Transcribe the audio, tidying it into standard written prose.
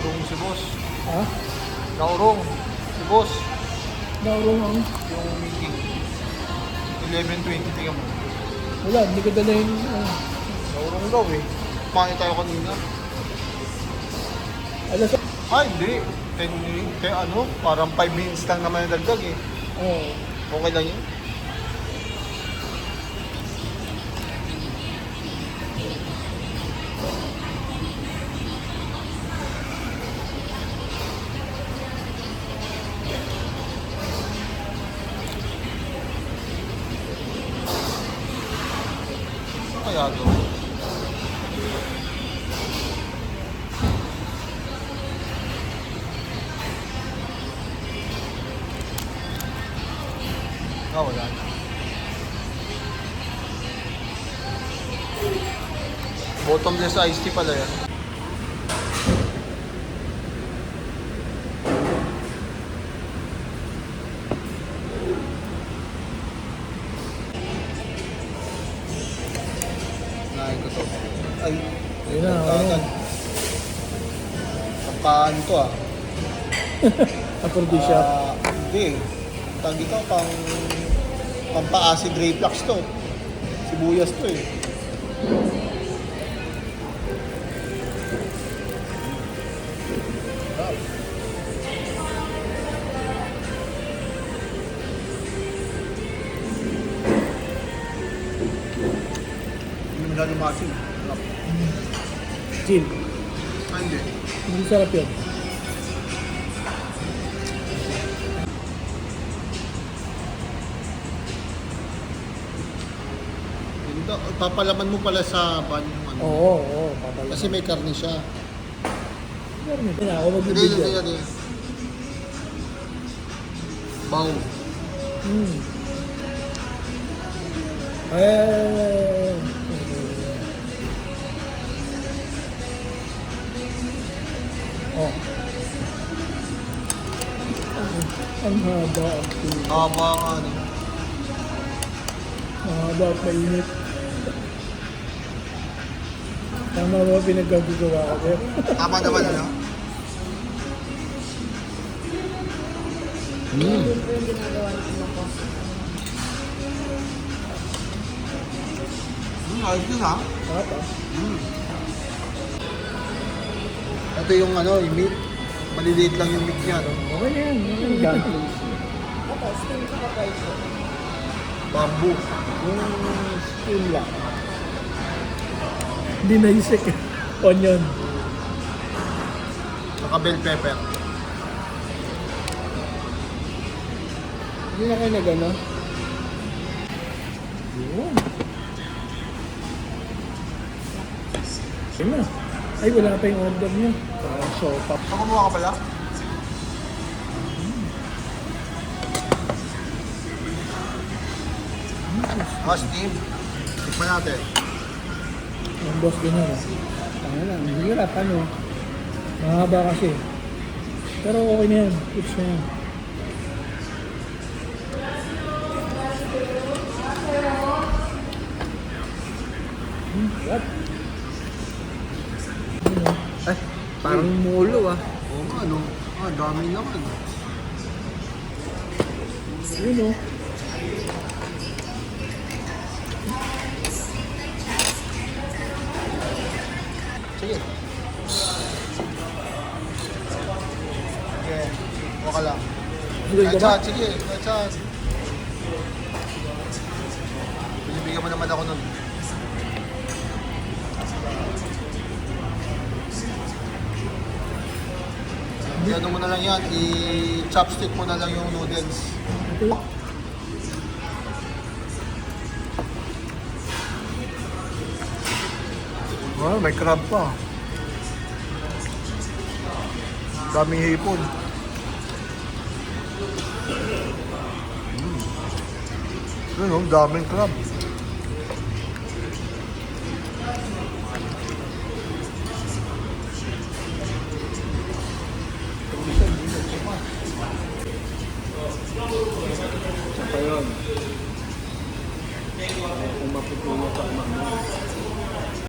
Naurong si boss. Ha? Naurong si boss. Naurong ang? Yung meeting. 11:20, tingnan mo. Wala, hindi ko dala yung... Naurong daw eh. Kumain tayo kanina. Alas... Ay, hindi. 10 minutes. Kaya ano, parang 5 minutes lang naman yung dagdag eh. Oo. Okay lang yun. Kaya to. Wala na. Bottomless iced tea pala yan. Nahin ko to. Ay, Ayun na, ayun. Pampaan to ah. Aphrodisia. Hindi. Tawag dito, pampa-acid reflux to. Sibuyas to eh. Hindi masyadong masin. Chill. Hindi. Hindi sarap yun. Papalaman mo pala sa ban yung ano. Oo, papalaman. Kasi may karne siya. Hindi na ako Hindi, magbibigyan. hindi. Baw. Eh... Oh. Ang haba ang pili. Haba nga ano. Ang haba at mainit. Tama ba pinagkagagawa ko sir? Tama naman ano? Yun po yung ginagawa ng mga ko. Ayos din ha? Tapa. Ito yung ano, yung meat. Maliliit lang yung meat niya, no? Okay na yan. Dumplings. Opo, steam sa kapay po. Bamboo. Yung steam lang. Hindi naisik. Onion. Saka bell pepper. Hindi na kayo nag-ano? Yun. Yun na. Ay, wala pa yung order niya. Parang sopa. Kumuha ka pala? Steam. Tikman natin. Yung boss din yun. Tanga lang. Ang hirap. Ano? Mahaba kasi. Pero okay na yan. It's na yan. What? Ay, Parang mulo ah. oo nga, no? Dami naman. Yun o. Sige. Sige, huwag ka lang. Sige ka ba? Chat, sige, chat. Binibigyan mo naman ako nun. Ano mo na lang yan, i-chopstick mo na lang yung noodles. Ito. Oh, may crab pa. Daming hipon. Ano, daming crab.